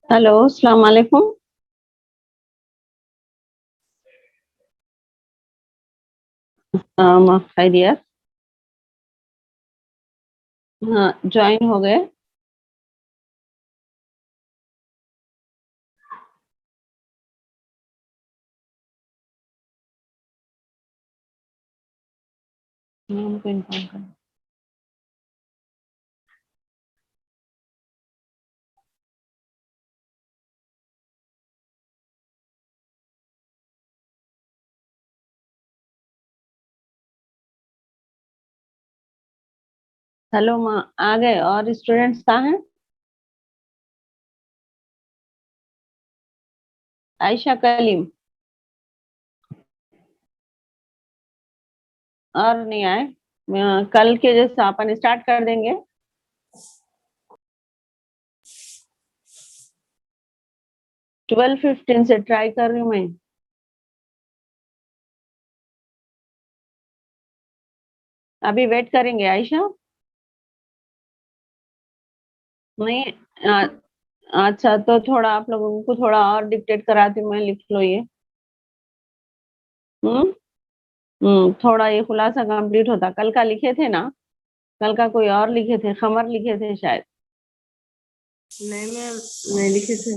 Hello, अस्सलाम वालेकुम। खैरियत। हाँ, ज्वाइन हो गए। हमको इन्फॉर्म कर। हेलो माँ, आ गए। और स्टूडेंट्स कहाँ हैं? आयशा, कलीम। और नहीं आए? कल के जैसा अपन स्टार्ट कर देंगे। 12:15 से ट्राई कर रही हूँ मैं। अभी वेट करेंगे आयशा। नहीं। आ, अच्छा, तो थोड़ा आप लोगों को थोड़ा और डिक्टेट कराती हूँ मैं, लिख लो ये। हम्म। थोड़ा ये खुलासा कंप्लीट होता। कल का लिखे थे ना? कल का कोई और लिखे थे, खमर लिखे थे शायद। नहीं मैम, नहीं लिखे थे।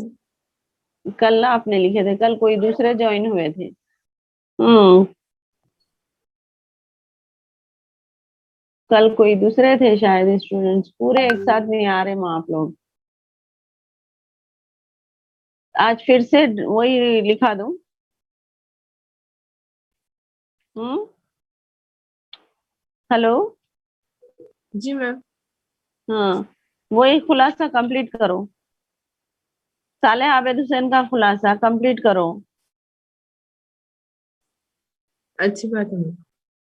कल ना आपने लिखे थे, कल कोई दूसरे ज्वाइन हुए थे। हम्म। कल कोई दूसरे थे शायद स्टूडेंट्स, पूरे एक साथ नहीं आ रहे माँ आप लोग। आज फिर से वही लिखा दूं? हम्म। हेलो। जी मैम। हाँ, वही खुलासा कंप्लीट करो। सालेह आबिद हुसैन का खुलासा कंप्लीट करो। अच्छी बात है मैम।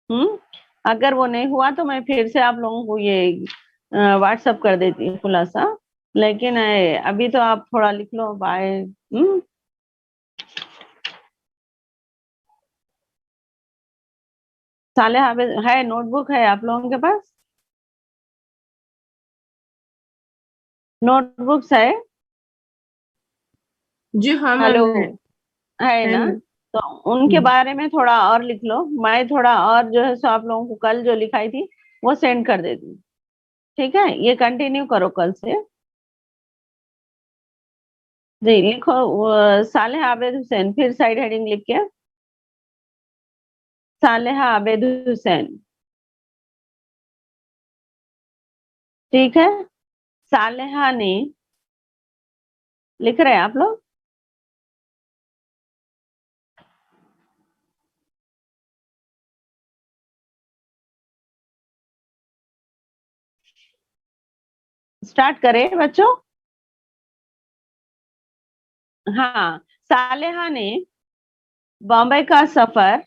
हम्म। अगर वो नहीं हुआ तो मैं फिर से आप लोगों को ये व्हाट्सअप कर देती हूँ खुलासा। लेकिन अभी तो आप थोड़ा लिख लो बाय। सालेह आबिद है, नोटबुक है आप लोगों के पास? नोटबुक्स है? जी हाँ मैम, हेलो। है। है है ना? मैम। तो उनके हम्म। बारे में थोड़ा और लिख लो। मैं थोड़ा और जो है सो आप लोगों को कल जो लिखाई थी वो सेंड कर देती हूँ। ठीक है, ये कंटिन्यू करो कल से। जी लिखो। सालेह आबिद हुसैन, फिर साइड हेडिंग लिख के। सालेह आबिद हुसैन। ठीक है। सालेहा ने, लिख रहे हैं आप लोग? स्टार्ट करें बच्चों? हाँ। सालेहा ने बॉम्बे का सफर,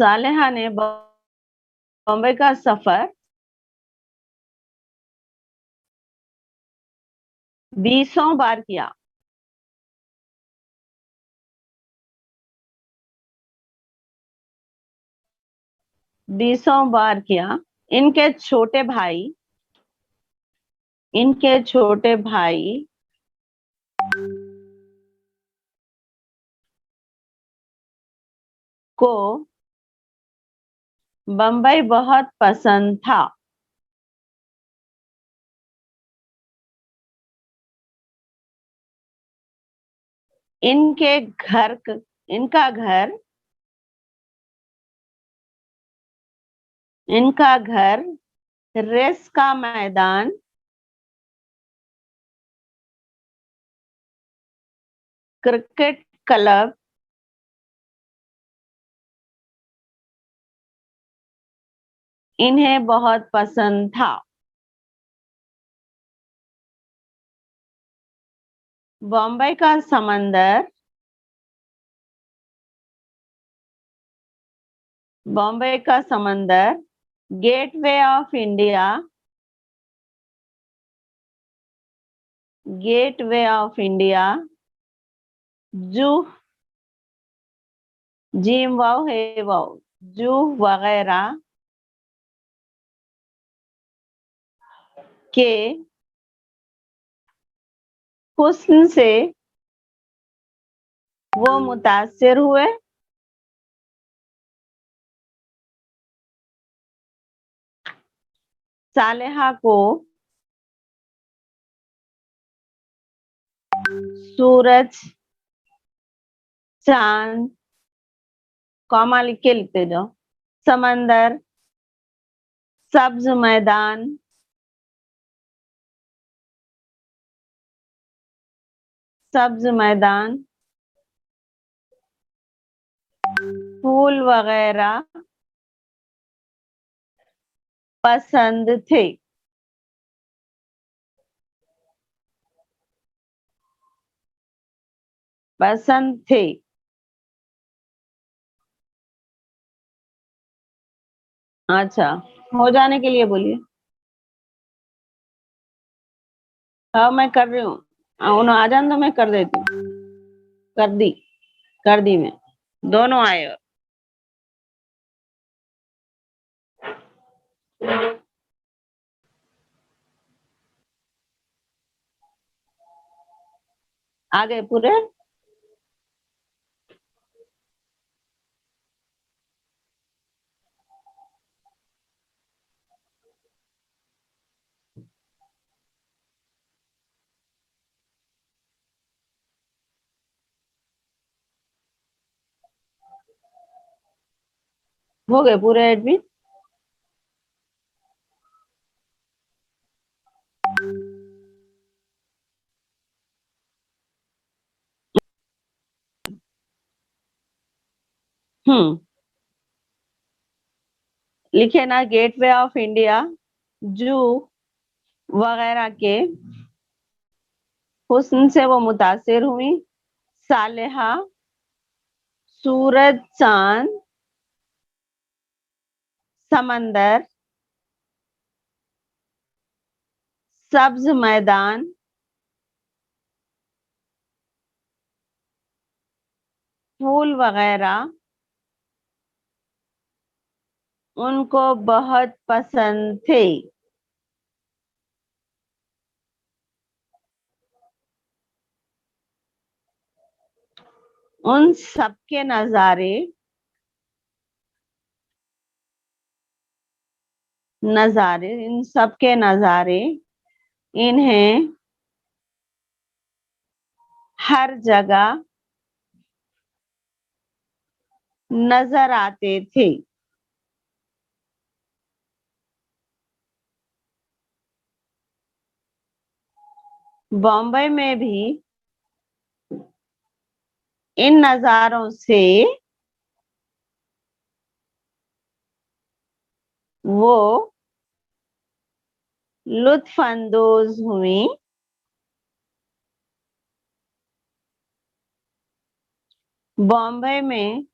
सालेहा ने बॉम्बे का सफर 20 बार किया। 20 बार किया। इनके छोटे भाई, इनके छोटे भाई को बम्बई बहुत पसंद था। इनके घर, इनका घर, इनका घर रेस का मैदान, क्रिकेट क्लब, इन्हें बहुत पसंद था। बॉम्बे का समंदर, बॉम्बे का समंदर, gateway of India, gateway of India, जू, जिम वाव है वाव, जू वगैरह, के हुस्न से वो मुतासिर हुए। सालेहा को सूरज, चांद, कॉमा लिख के लिखते जाओ, समंदर, सब्ज मैदान, सब्ज मैदान, फूल वगैरह पसंद थे। पसंद थे। अच्छा, हो जाने के लिए बोलिए। हाँ मैं कर रही हूँ। उन्हें आ जाने दो, मैं कर देती हूँ। कर दी, कर दी मैं। दोनों आए। आ गए पूरे। हो गए पूरे एडमिट। लिखे ना, गेटवे ऑफ इंडिया, जू वगैरह के हुस्न से वो मुतासिर हुई। सालेहा सूरज, चांद, समंदर, सब्ज मैदान, फूल वगैरह उनको बहुत पसंद थे। उन सबके नजारे नजारे इन सबके नजारे इन्हें हर जगह नजर आते थे। बॉम्बे में भी इन नजारों से वो लुत्फानंदोज हुई। बॉम्बे में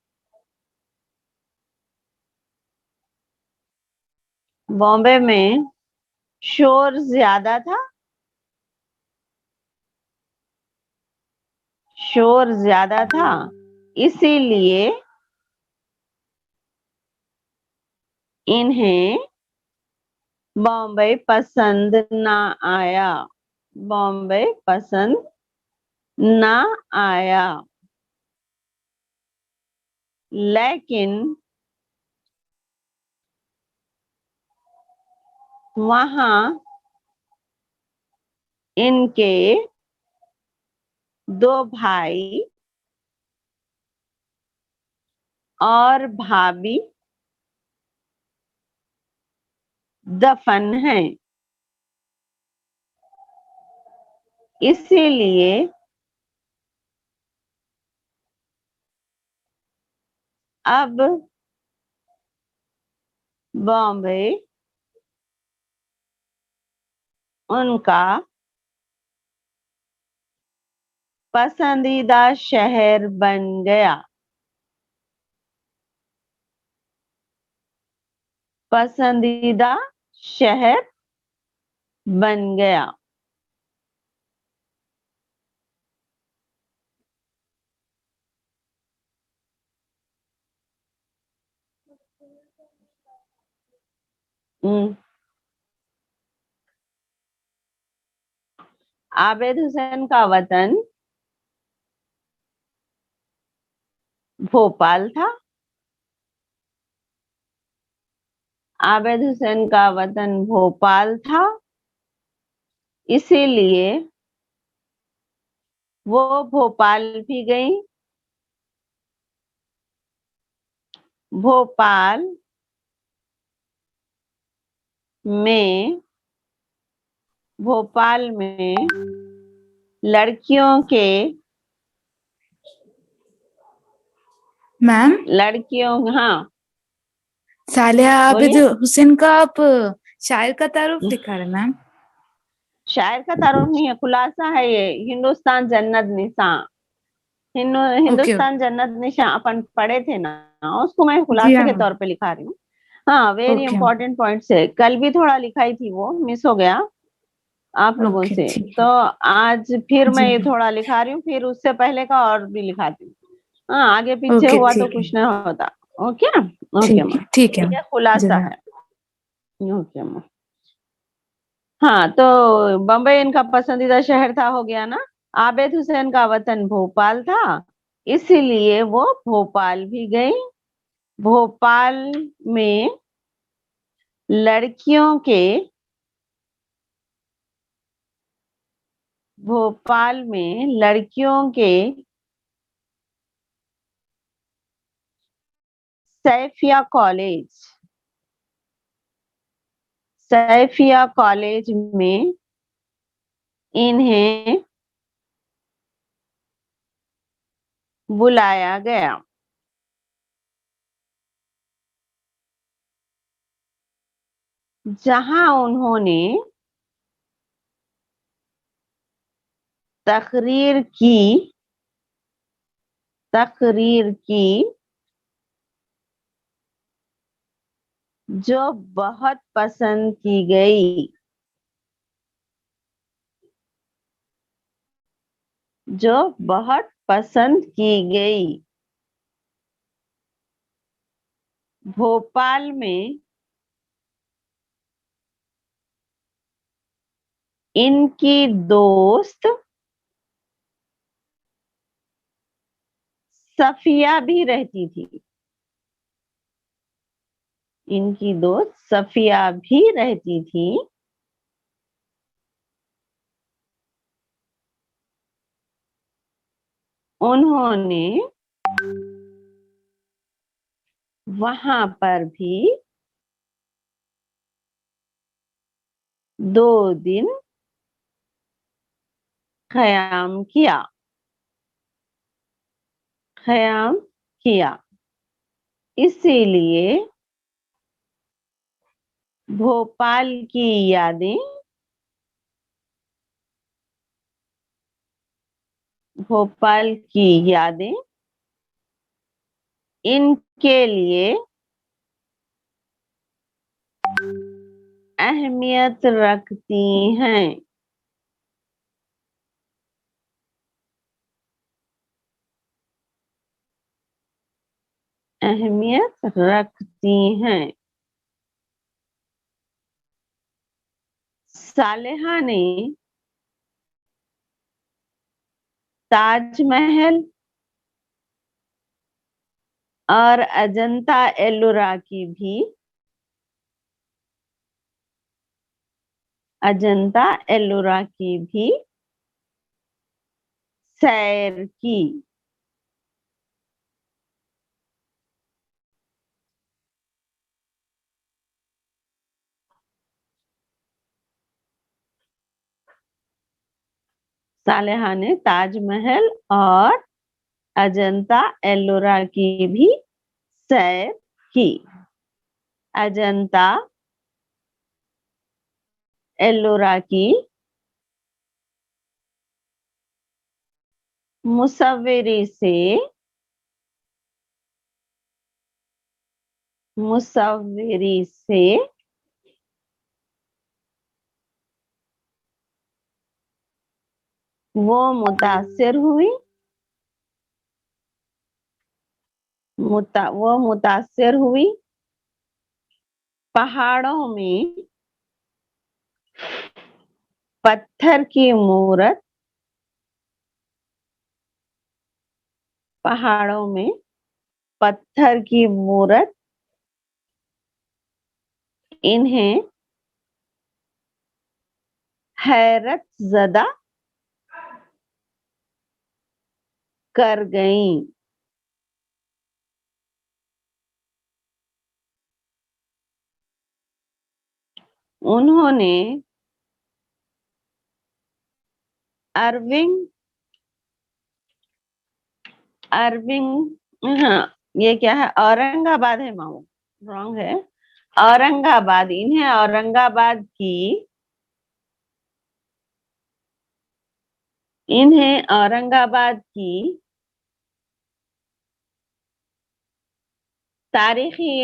बॉम्बे में शोर ज्यादा था। शोर ज्यादा था, इसीलिए इन्हें बॉम्बे पसंद ना आया। बॉम्बे पसंद ना आया। लेकिन वहां इनके दो भाई और भाभी दफन हैं। इसीलिए अब बॉम्बे उनका पसंदीदा शहर बन गया। पसंदीदा शहर बन गया। हम्म, आबिद हुसैन का वतन भोपाल था। आबिद हुसैन का वतन भोपाल था, इसीलिए वो भोपाल भी गई। भोपाल में भोपाल में लड़कियों के मैम, हाँ सालेहा आबिद बोलिए। हुसैन का आप शायर का तारुफ दिखा रहे मैम। शायर का तारुफ नहीं है, खुलासा है ये। हिंदुस्तान जन्नत निशान, ओके। हिंदुस्तान जन्नत निशान अपन पढ़े थे ना, उसको मैं जी खुलासे हाँ के मैम। तौर पे लिखा रही हूँ। हाँ, very okay ma'am. Important points है। कल भी थोड़ा लिखाई थी, वो मिस हो गया आप लोगों ओके से। ठीक तो है। आज फिर जी मैं ये मैम। थोड़ा लिखा रही हूँ, फिर उससे पहले का और भी लिखाती हूँ। हाँ, आगे पीछे ओके हुआ तो ठीक है। कुछ ना होता। ओके, ओके ठीक माँ। है ठीक है ये मैम। खुलासा जज़ाक। है। ओके माँ। हाँ, तो बम्बई इनका पसंदीदा शहर था, हो गया ना। आबिद हुसैन का वतन भोपाल था, इसीलिए वो भोपाल भी गई। भोपाल में लड़कियों के भोपाल में लड़कियों के सैफिया कॉलेज सैफिया कॉलेज में इन्हें बुलाया गया। जहां उन्होंने तकरीर की तकरीर की जो बहुत पसंद की गई, जो बहुत पसंद की गई। भोपाल में इनकी दोस्त सफिया भी रहती थी। इनकी दोस्त सफिया भी रहती थी। उन्होंने वहां पर भी 2 दिन क़याम किया क़याम किया। इसीलिए भोपाल की यादें भोपाल की यादें इनके लिए अहमियत रखती हैं। अहमियत रखती हैं। सालेहा ने ताजमहल और अजंता एलोरा की भी अजंता एलोरा की भी सैर की। सालेहा ने ताजमहल और अजंता एलोरा की भी सैर की। अजंता एलोरा की मुसव्विरी से मुसव्विरी से वो मुतासिर हुई। वो मुतासिर हुई। पहाड़ों में पत्थर की मूरत, पहाड़ों में पत्थर की मूरत इन्हें हैरत ज़दा कर गईं। उन्होंने अरविंद अरविंद हाँ, ये क्या है, औरंगाबाद है माऊ, रॉन्ग है। औरंगाबाद, इन्हें औरंगाबाद की तारीखी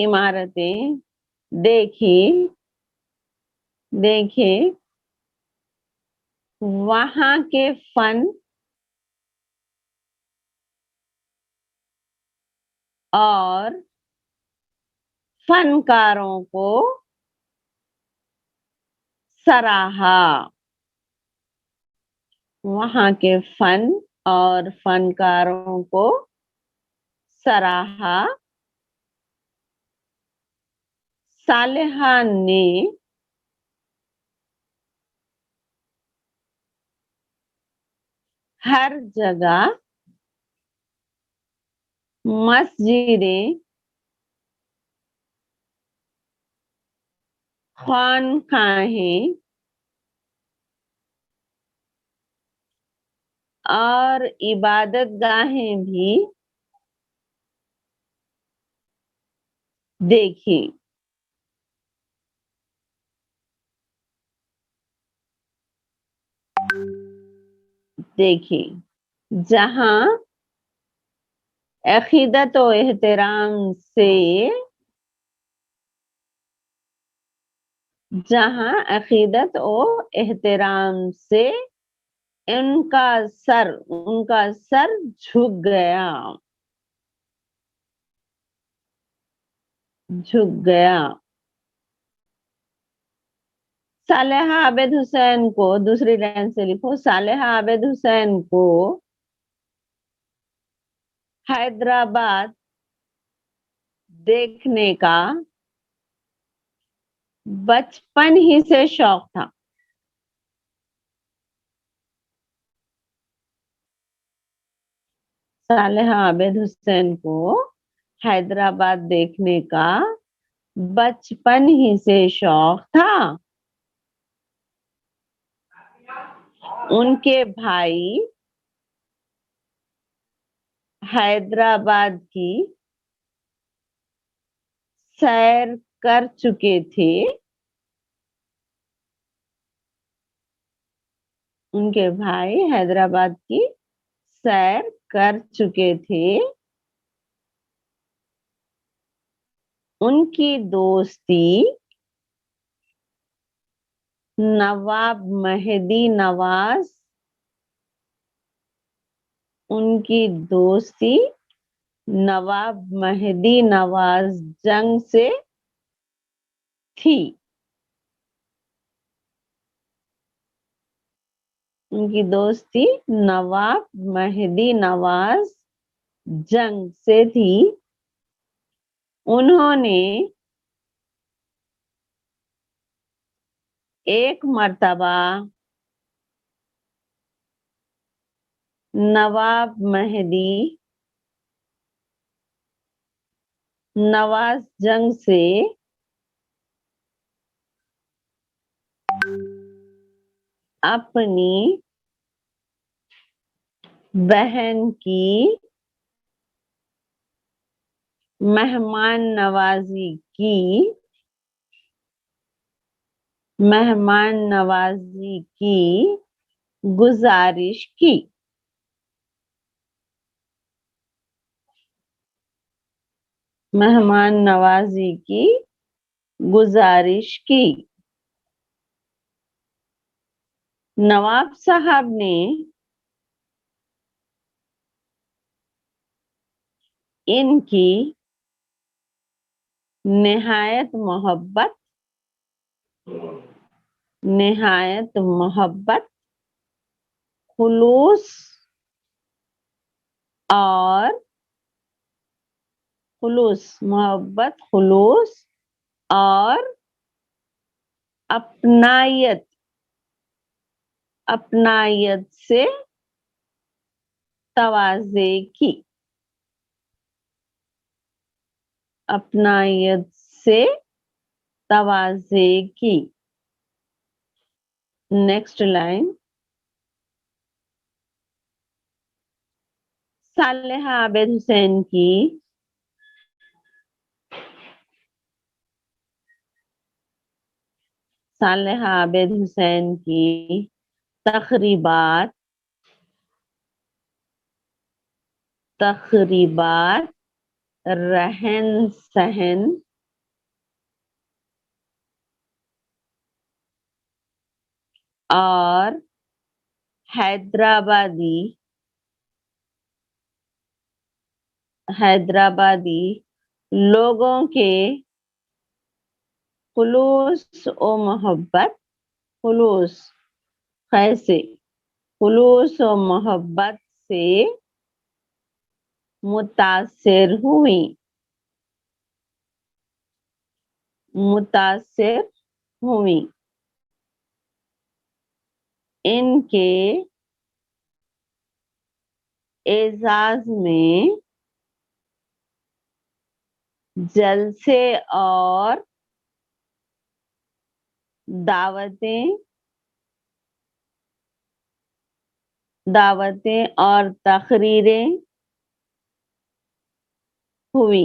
इमारतें देखे देखे वहां के फन और फनकारों को सराहा। वहां के फन और फनकारों को सराहा। सालेहा ने हर जगह मस्जिदें, खानकाहें और इबादत गाहें भी देखी। देखी जहां अकीदत व एहतराम से जहां अकीदत व एहतराम से उनका सर झुक गया। सालेहा आबिद हुसैन को, दूसरी लाइन से लिखो, सालेहा आबिद हुसैन को हैदराबाद देखने का बचपन ही से शौक था। सालेहा आबिद हुसैन को हैदराबाद देखने का बचपन ही से शौक था। उनके भाई हैदराबाद की सैर कर चुके थे। उनके भाई हैदराबाद की सैर कर चुके थे। उनकी दोस्ती नवाब मेहदी नवाज उनकी दोस्ती नवाब मेहदी नवाज जंग से थी। उनकी दोस्ती नवाब मेहदी नवाज जंग से थी। उन्होंने एक मर्तबा नवाब मेहदी नवाज जंग से अपनी बहन की मेहमान नवाजी की गुजारिश की। मेहमान नवाजी की गुजारिश की। नवाब साहब ने इनकी निहायत मोहब्बत, निहायत मोहब्बत, खुलूस और खुलूस, मोहब्बत, खुलूस और अपनायत, अपनायत से तवाज़े की, अपनायत से तवाज़े की। नेक्स्ट लाइन, सालेहा आबिद हुसैन की सालेहा आबिद हुसैन की तकरीबात, तकरीबात, रहन सहन और हैदराबादी, हैदराबादी लोगों के खुलूस और मोहब्बत, खुलूस कैसे, खुलूस और मोहब्बत से मुतासिर हुई, मुतासिर हुई। इनके एजाज में जलसे और दावतें, दावतें और तकरीरें हुई,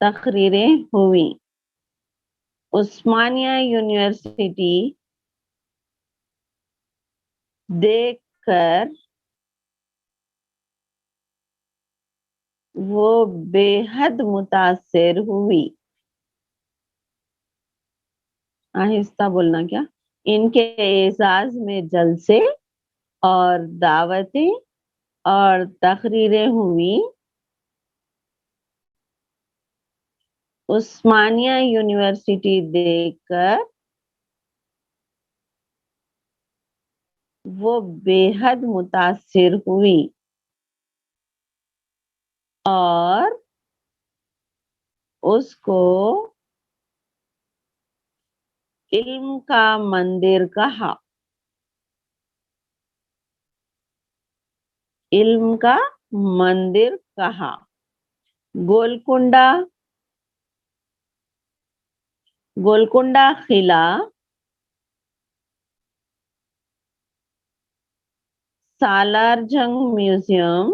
तकरीरें हुई। उस्मानिया यूनिवर्सिटी देखकर वो बेहद मुतासिर हुई। आहिस्ता बोलना क्या। इनके एजाज में जलसे और दावतें और तकरीरें हुई। उस्मानिया यूनिवर्सिटी देखकर वो बेहद मुतासिर हुई और उसको इल्म का मंदिर कहा, इल्म का मंदिर कहा। गोलकुंडा, गोलकुंडा किला सालार जंग म्यूजियम,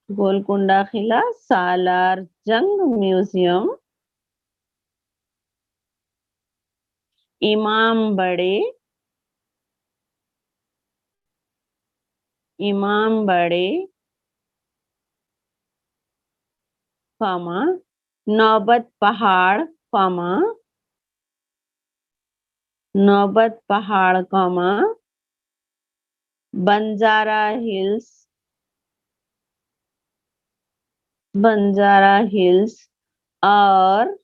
गोलकुंडा किला सालार जंग म्यूजियम, इमाम बड़े, इमाम बड़े, नौबत पहाड़, नौबत पहाड़, बंजारा हिल्स, बंजारा हिल्स और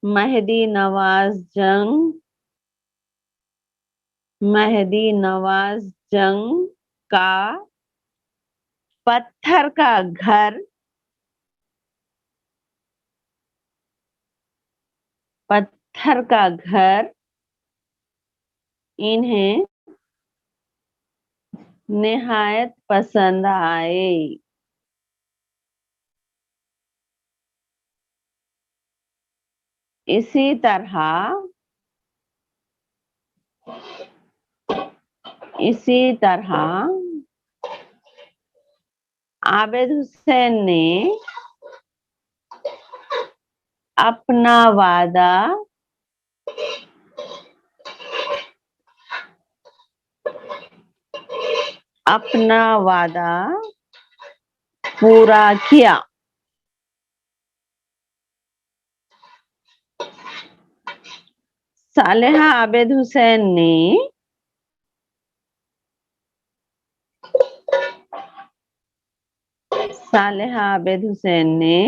मेहदी नवाज जंग, मेहदी नवाज जंग का पत्थर का घर, पत्थर का घर इन्हें निहायत पसंद आए। इसी तरह, इसी तरह आबिद हुसैन ने अपना वादा अपना वादा पूरा किया। सालेहा आबिद हुसैन ने सालेहा आबिद हुसैन ने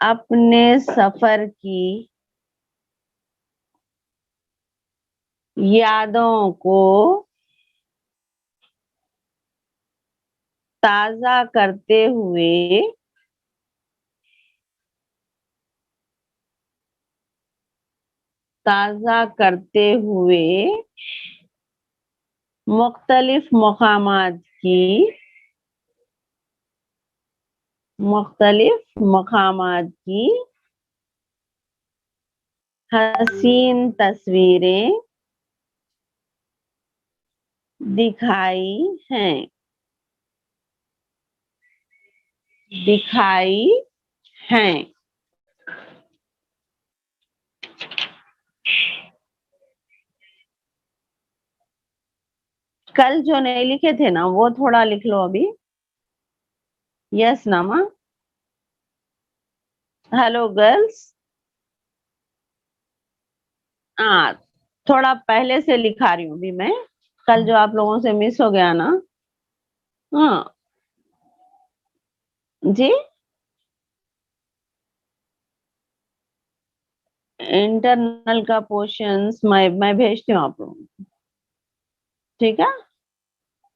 अपने सफर की यादों को ताजा करते हुए मुख्तलिफ मकामात की हसीन तस्वीरें दिखाई हैं। कल जो नहीं लिखे थे ना वो थोड़ा लिख लो अभी। यस नामा। Hello girls. हाँ, थोड़ा पहले से लिखा रही हूँ अभी मैं। कल जो आप लोगों से मिस हो गया ना। हाँ जी। इंटरनल का पोर्शंस मैं भेजती हूँ आप लोगों को, ठीक है।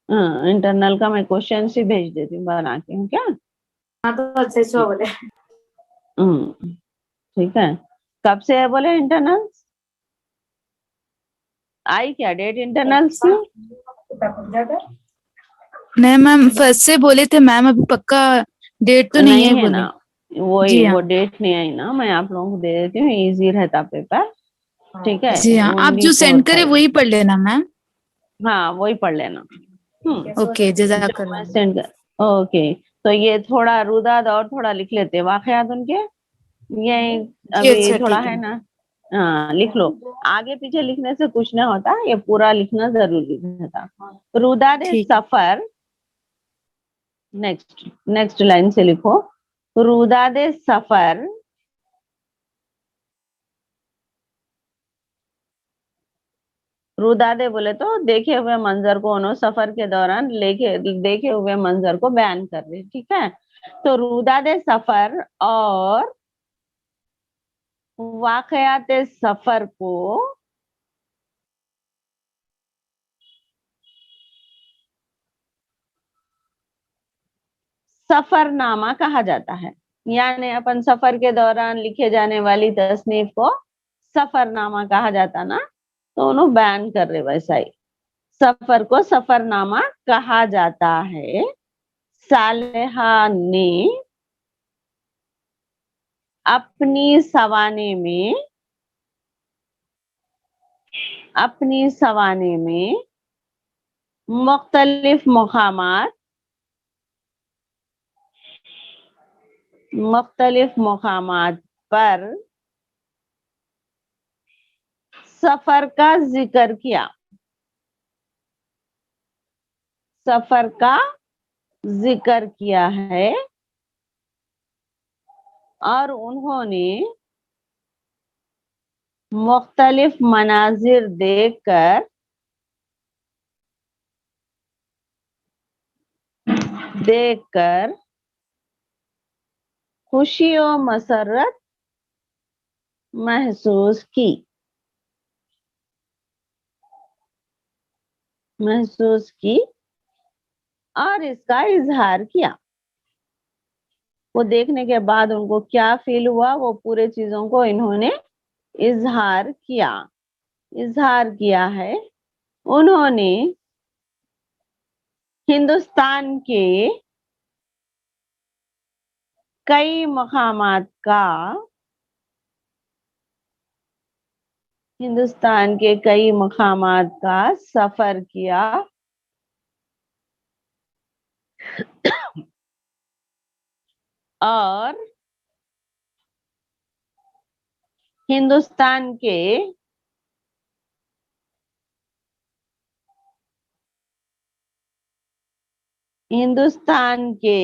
हाँ, इंटरनल का मैं क्वेश्चन ही भेज देती हूँ बना के, क्या। हाँ तो अच्छे से बोले। ठीक है। कब से है बोले इंटरनल्स? आई क्या डेट इंटरनल्स की? नहीं मैम, फर्स्ट से बोले थे मैम, अभी पक्का डेट तो नहीं है है बोले। ना, वही जी वो हाँ। डेट नहीं आई ना, मैं आप लोगों को दे देती हूँ, इजी रहता पेपर। ठीक है, जी हाँ, आप ओनली जो फोर सेंड करे फाइव। वही पढ़ लेना मैम। हाँ वही पढ़ लेना। ओके, जो मैं सेंड कर, ओके। तो ये थोड़ा रुदाद और थोड़ा लिख लेते वाकयात उनके, ये जी अभी अच्छा थोड़ा ठीक है। है ना। हाँ लिख लो। आगे पीछे लिखने से कुछ ना होता, ये पूरा लिखना जरूरी रहता। रुदाद ठीक है। सफर, नेक्स्ट लाइन से लिखो। रुदाद सफर रुदादे बोले तो देखे हुए मंजर को, उन्होंने सफर के दौरान देखे हुए मंजर को बयान कर रहे, ठीक है। तो रुदादे सफर और वाकयात सफर को सफरनामा कहा जाता है। यानी अपन सफर के दौरान लिखे जाने वाली तसनीफ को सफरनामा कहा जाता ना, तो उन्होंने बयान कर रहे वैसा ही। सफर को सफरनामा कहा जाता है। सालेहा ने अपनी सवाने में मुख्तलिफ मकामात पर सफर का जिक्र किया। सफर का जिक्र किया है और उन्होंने मुख्तलिफ मनाजिर देखकर खुशी और मसरत महसूस की। और इसका इजहार किया। वो देखने के बाद उनको क्या फील हुआ, वो पूरे चीजों को इन्होंने इजहार किया। है। उन्होंने हिंदुस्तान के कई मकामात का सफर किया और हिंदुस्तान के हिंदुस्तान के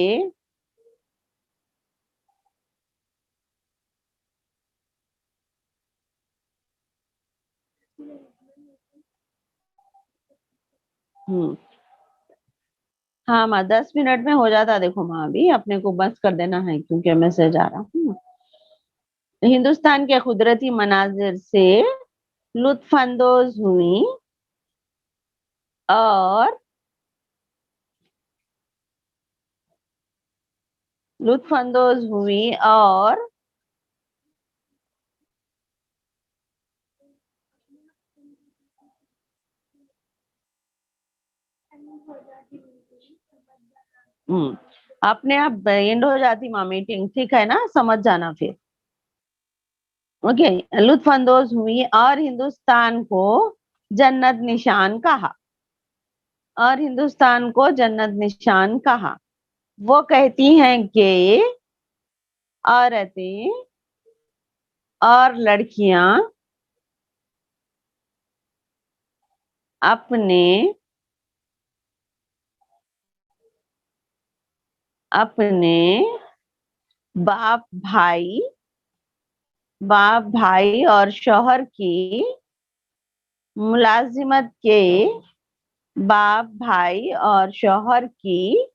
हम्म हाँ माँ 10 मिनट में हो जाता, देखो माँ अभी अपने को बस कर देना है क्योंकि मैसेज आ रहा हूँ। हिंदुस्तान के कुदरती मनाजिर से लुत्फानंदोज हुई और लुत्फानंदोज हुई और अपने आप एंड हो जाती माँ मीटिंग, ठीक है ना, समझ जाना फिर। ओके, लुत्फानंदोज हुई और हिंदुस्तान को जन्नत निशान कहा, और हिंदुस्तान को जन्नत निशान कहा। वो कहती हैं कि औरतें और लड़कियां अपने अपने बाप भाई और शौहर की मुलाजिमत के बाप भाई और शौहर की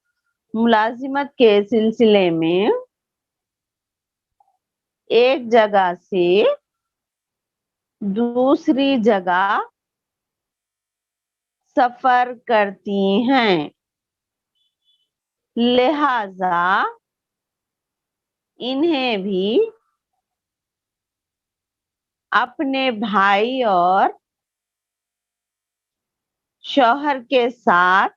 मुलाजिमत के सिलसिले में एक जगह से दूसरी जगह सफर करती हैं, लिहाजा इन्हें भी अपने भाई और शौहर के साथ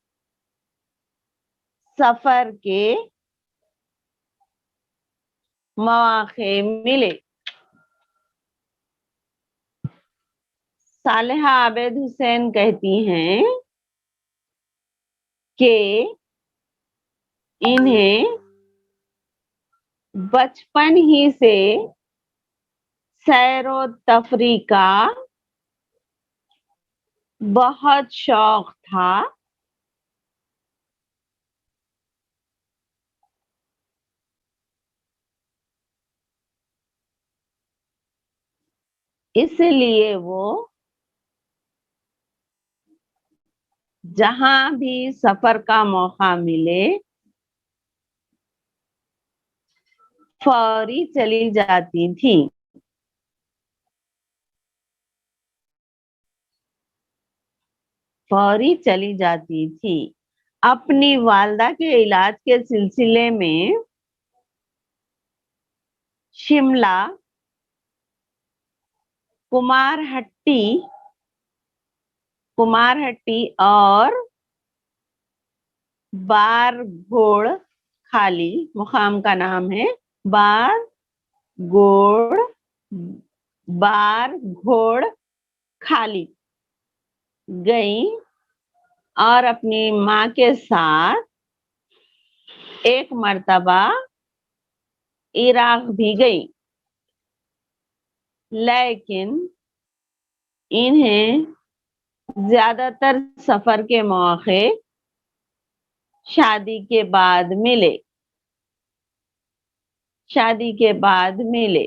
सफर के मौके मिले। सालेहा आबिद हुसैन कहती हैं कि इन्हें बचपन ही से सैरो तफरी का बहुत शौक था, इसलिए वो जहां भी सफर का मौका मिले फौरी चली जाती थी। फौरी चली जाती थी। अपनी वालदा के इलाज के सिलसिले में शिमला, कुमारहट्टी कुमारहट्टी और बारघोड़ खाली मुकाम का नाम है, बारघोड़ बारघोड़ खाली गई और अपनी माँ के साथ एक मर्तबा इराक भी गई, लेकिन इन्हें ज्यादातर सफर के मौके शादी के बाद मिले। शादी के बाद मिले।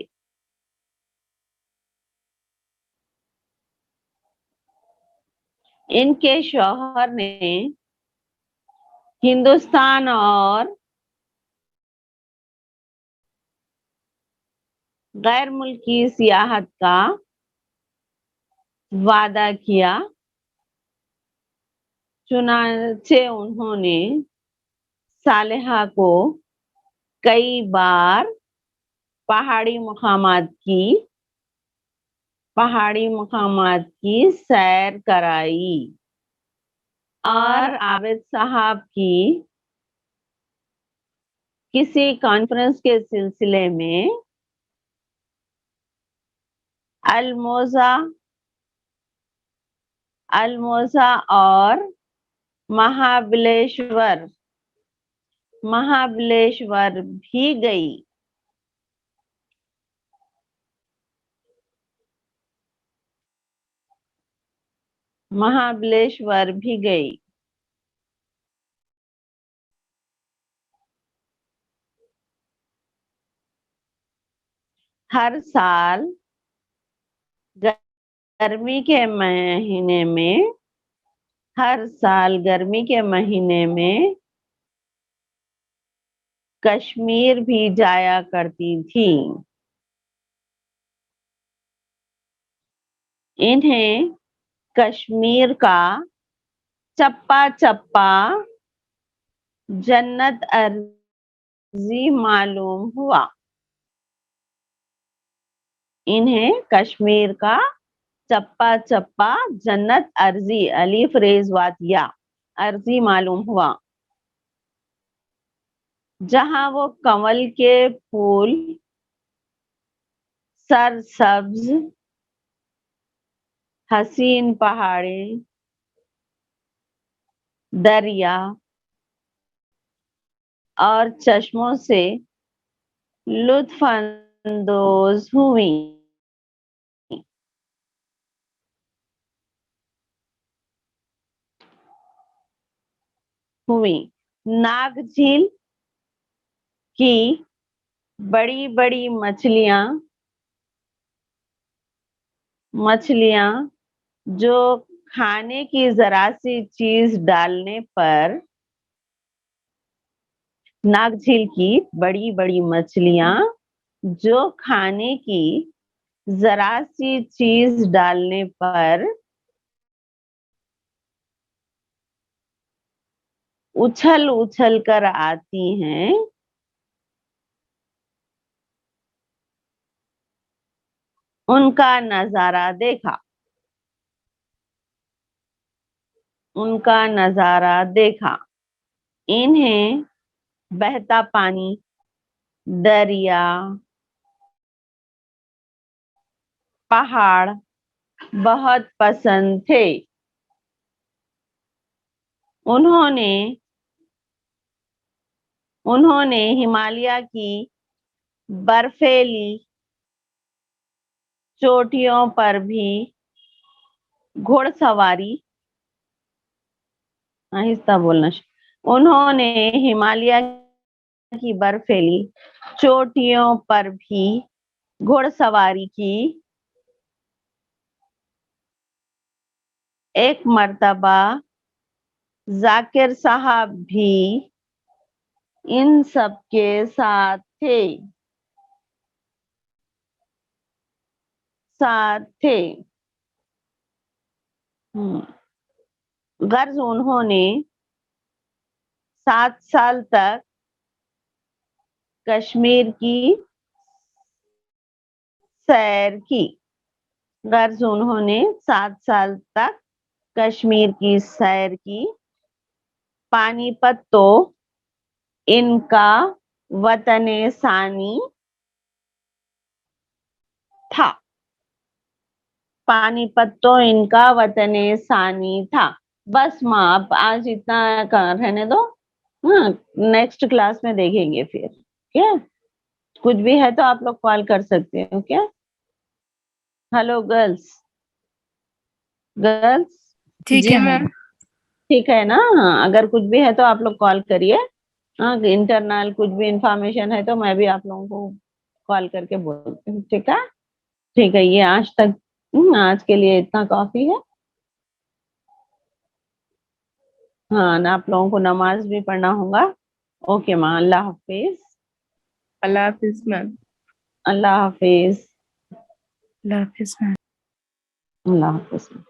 इनके शौहर ने हिंदुस्तान और गैर मुल्की सियाहत का वादा किया, चुनांचे उन्होंने सालेहा को कई बार पहाड़ी मुकामात की सैर कराई और आबिद साहब की किसी कॉन्फ्रेंस के सिलसिले में अल्मोजा और महाबलेश्वर भी गई। महाबलेश्वर भी गई। हर साल गर्मी के महीने में कश्मीर भी जाया करती थी। इन्हें कश्मीर का चप्पा चप्पा जन्नत अर्जी मालूम हुआ। इन्हें कश्मीर का चप्पा चप्पा जन्नत अर्जी अलीफ रेज वात या अर्जी मालूम हुआ। जहां वो कमल के फूल सरसब्ज हसीन पहाड़े दरिया और चश्मों से लुत्फानंदोज हुई। नाग झील की बड़ी बड़ी मछलियां जो खाने की जरा सी चीज डालने पर नाग झील की बड़ी बड़ी मछलियां जो खाने की जरा सी चीज डालने पर उछल उछल कर आती हैं। उनका नजारा देखा। उनका नजारा देखा। इन्हें बहता पानी दरिया पहाड़ बहुत पसंद थे। उन्होंने उन्होंने हिमालय की बर्फीली चोटियों पर भी घुड़सवारी आहिस्ता बोलना। उन्होंने हिमालय की बर्फीली चोटियों पर भी घुड़सवारी की। एक मर्तबा जाकिर साहब भी इन सब के साथ थे। गर्ज उन्होंने 7 साल तक कश्मीर की सैर की। गर्ज उन्होंने 7 साल तक कश्मीर की सैर की। पानीपत तो इनका वतने सानी था। पानीपत तो इनका वतने सानी था। बस माँ आप आज इतना रहने दो। हाँ, नेक्स्ट क्लास में देखेंगे फिर। क्या कुछ भी है तो आप लोग कॉल कर सकते हो क्या? Hello girls. ठीक जी है मैम। मैम। ठीक है ना? हाँ, अगर कुछ भी है तो आप लोग कॉल करिए। हाँ, इंटरनल कुछ भी इंफॉर्मेशन है तो मैं भी आप लोगों को कॉल करके बोलती हूँ। ठीक है? ठीक है, ये आज तक आज के लिए इतना काफी है। हाँ ना, आप लोगों को नमाज भी पढ़ना होगा। ओके माँ, अल्लाह हाफिज। अल्लाह हाफिज मैम। अल्लाह हाफिज। अल्लाह हाफिज मैम। अल्लाह हाफिज।